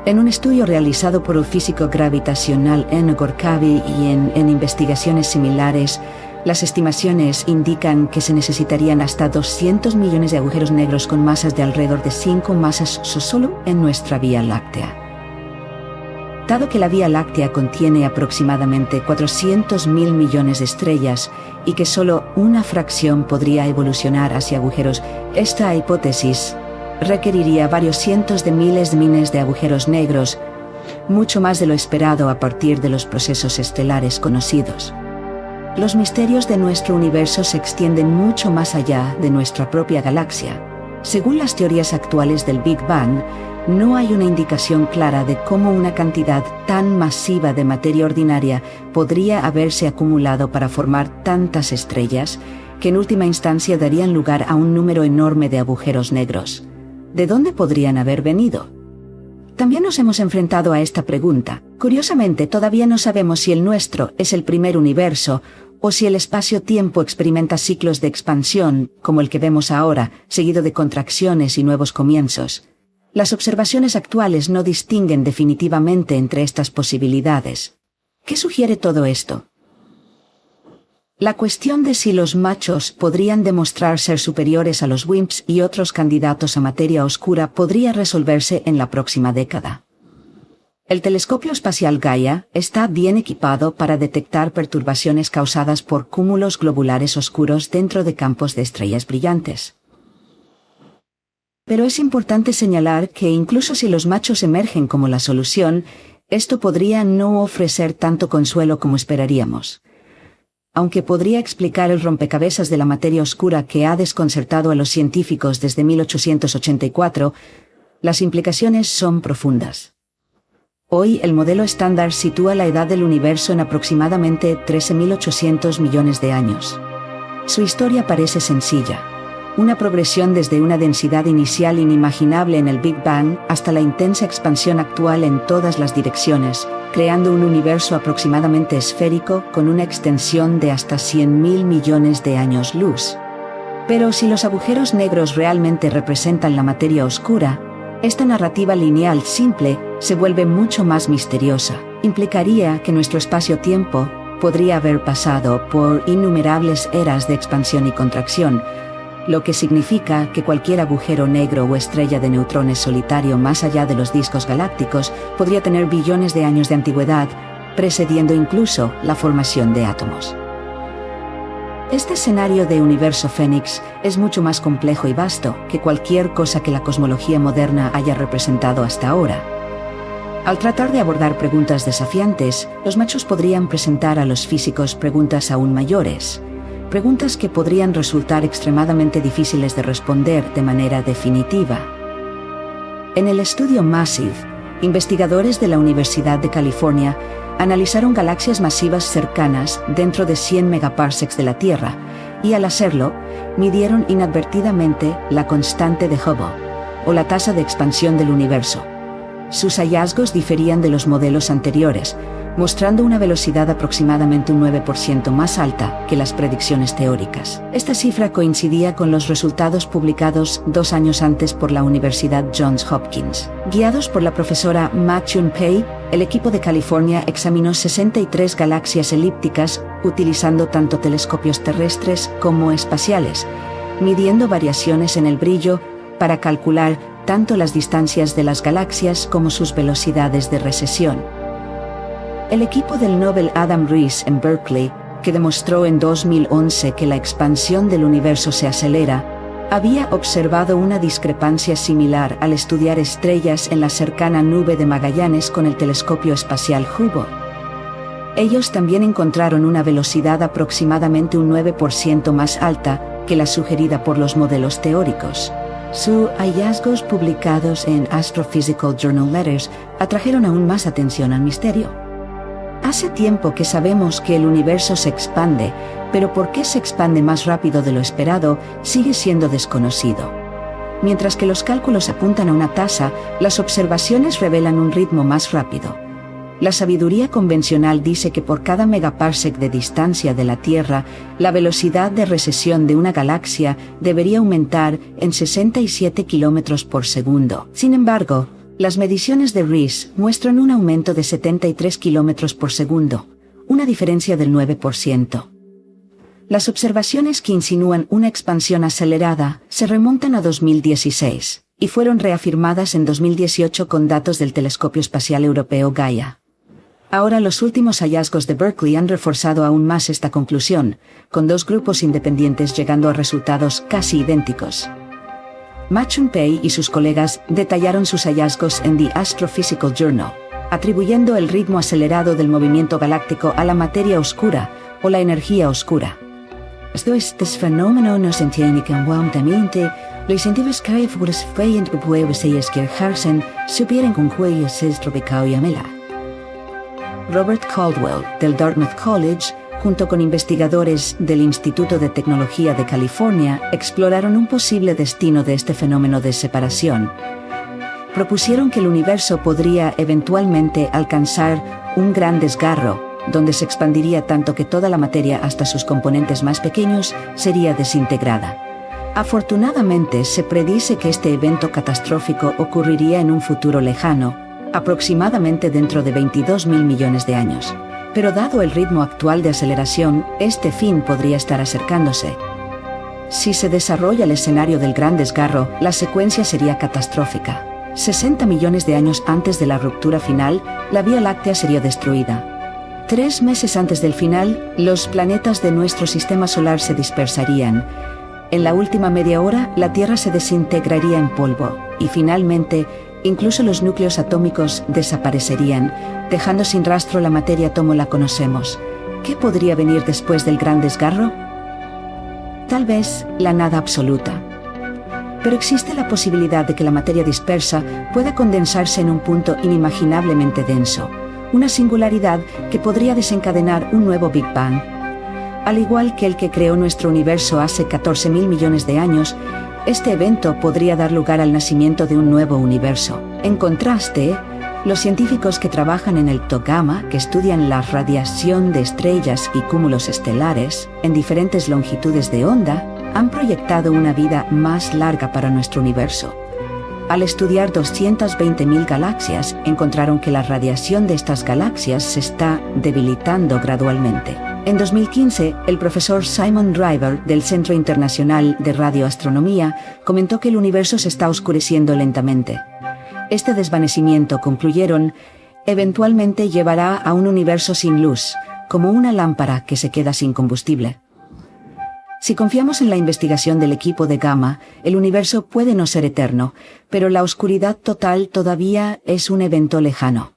En un estudio realizado por el físico gravitacional N. Gorkavi y en investigaciones similares, las estimaciones indican que se necesitarían hasta 200 millones de agujeros negros con masas de alrededor de 5 masas solo en nuestra Vía Láctea. Dado que la Vía Láctea contiene aproximadamente 400.000 millones de estrellas y que solo una fracción podría evolucionar hacia agujeros, esta hipótesis requeriría varios cientos de miles de agujeros negros, mucho más de lo esperado a partir de los procesos estelares conocidos. Los misterios de nuestro universo se extienden mucho más allá de nuestra propia galaxia. Según las teorías actuales del Big Bang, no hay una indicación clara de cómo una cantidad tan masiva de materia ordinaria podría haberse acumulado para formar tantas estrellas, que en última instancia darían lugar a un número enorme de agujeros negros. ¿De dónde podrían haber venido? También nos hemos enfrentado a esta pregunta. Curiosamente, todavía no sabemos si el nuestro es el primer universo o si el espacio-tiempo experimenta ciclos de expansión, como el que vemos ahora, seguido de contracciones y nuevos comienzos. Las observaciones actuales no distinguen definitivamente entre estas posibilidades. ¿Qué sugiere todo esto? La cuestión de si los machos podrían demostrar ser superiores a los WIMPs y otros candidatos a materia oscura podría resolverse en la próxima década. El telescopio espacial Gaia está bien equipado para detectar perturbaciones causadas por cúmulos globulares oscuros dentro de campos de estrellas brillantes. Pero es importante señalar que incluso si los machos emergen como la solución, esto podría no ofrecer tanto consuelo como esperaríamos. aunque podría explicar el rompecabezas de la materia oscura que ha desconcertado a los científicos desde 1884, las implicaciones son profundas. Hoy el modelo estándar sitúa la edad del universo en aproximadamente 13.800 millones de años. Su historia parece sencilla. Una progresión desde una densidad inicial inimaginable en el Big Bang hasta la intensa expansión actual en todas las direcciones, creando un universo aproximadamente esférico con una extensión de hasta 100.000 millones de años luz. Pero si los agujeros negros realmente representan la materia oscura, esta narrativa lineal simple se vuelve mucho más misteriosa. Implicaría que nuestro espacio-tiempo podría haber pasado por innumerables eras de expansión y contracción, lo que significa que cualquier agujero negro o estrella de neutrones solitario más allá de los discos galácticos podría tener billones de años de antigüedad, precediendo incluso la formación de átomos. Este escenario de universo Fénix es mucho más complejo y vasto que cualquier cosa que la cosmología moderna haya representado hasta ahora. Al tratar de abordar preguntas desafiantes, los machos podrían presentar a los físicos preguntas aún mayores, preguntas que podrían resultar extremadamente difíciles de responder de manera definitiva. En el estudio Massive, investigadores de la Universidad de California analizaron galaxias masivas cercanas dentro de 100 megaparsecs de la Tierra, y al hacerlo, midieron inadvertidamente la constante de Hubble, o la tasa de expansión del universo. Sus hallazgos diferían de los modelos anteriores, mostrando una velocidad aproximadamente un 9% más alta que las predicciones teóricas. Esta cifra coincidía con los resultados publicados 2 años antes por la Universidad Johns Hopkins. Guiados por la profesora Ma-Chun Pei, el equipo de California examinó 63 galaxias elípticas utilizando tanto telescopios terrestres como espaciales, midiendo variaciones en el brillo para calcular tanto las distancias de las galaxias como sus velocidades de recesión. El equipo del Nobel Adam Riess en Berkeley, que demostró en 2011 que la expansión del universo se acelera, había observado una discrepancia similar al estudiar estrellas en la cercana nube de Magallanes con el telescopio espacial Hubble. Ellos también encontraron una velocidad aproximadamente un 9% más alta que la sugerida por los modelos teóricos. Sus hallazgos publicados en Astrophysical Journal Letters atrajeron aún más atención al misterio. Hace tiempo que sabemos que el universo se expande, pero por qué se expande más rápido de lo esperado sigue siendo desconocido. Mientras que los cálculos apuntan a una tasa, las observaciones revelan un ritmo más rápido. La sabiduría convencional dice que por cada megaparsec de distancia de la Tierra, la velocidad de recesión de una galaxia debería aumentar en 67 kilómetros por segundo. Sin embargo, las mediciones de Riess muestran un aumento de 73 kilómetros por segundo, una diferencia del 9%. Las observaciones que insinúan una expansión acelerada se remontan a 2016 y fueron reafirmadas en 2018 con datos del Telescopio Espacial Europeo Gaia. Ahora los últimos hallazgos de Berkeley han reforzado aún más esta conclusión, con 2 grupos independientes llegando a resultados casi idénticos. Ma-Chun Pei y sus colegas detallaron sus hallazgos en The Astrophysical Journal, atribuyendo el ritmo acelerado del movimiento galáctico a la materia oscura o la energía oscura. Este fenómeno no se entiende completamente. Los científicos que fueron propuestos que Harsen supieron con juegos tropical y amela. Robert Caldwell, del Dartmouth College, junto con investigadores del Instituto de Tecnología de California, exploraron un posible destino de este fenómeno de separación. Propusieron que el universo podría eventualmente alcanzar un gran desgarro, donde se expandiría tanto que toda la materia hasta sus componentes más pequeños sería desintegrada. Afortunadamente, se predice que este evento catastrófico ocurriría en un futuro lejano, aproximadamente dentro de 22.000 millones de años. Pero dado el ritmo actual de aceleración, este fin podría estar acercándose. Si se desarrolla el escenario del gran desgarro, la secuencia sería catastrófica. 60 millones de años antes de la ruptura final, la Vía Láctea sería destruida. 3 meses antes del final, los planetas de nuestro sistema solar se dispersarían. En la última media hora, la Tierra se desintegraría en polvo, y finalmente, incluso los núcleos atómicos desaparecerían, dejando sin rastro la materia como la conocemos. ¿Qué podría venir después del gran desgarro? Tal vez la nada absoluta. Pero existe la posibilidad de que la materia dispersa pueda condensarse en un punto inimaginablemente denso, una singularidad que podría desencadenar un nuevo Big Bang. Al igual que el que creó nuestro universo hace 14.000 millones de años, este evento podría dar lugar al nacimiento de un nuevo universo. En contraste, los científicos que trabajan en el TOGAMA, que estudian la radiación de estrellas y cúmulos estelares en diferentes longitudes de onda, han proyectado una vida más larga para nuestro universo. Al estudiar 220.000 galaxias, encontraron que la radiación de estas galaxias se está debilitando gradualmente. En 2015, el profesor Simon Driver del Centro Internacional de Radioastronomía comentó que el universo se está oscureciendo lentamente. Este desvanecimiento, concluyeron, eventualmente llevará a un universo sin luz, como una lámpara que se queda sin combustible. Si confiamos en la investigación del equipo de Gamma, el universo puede no ser eterno, pero la oscuridad total todavía es un evento lejano.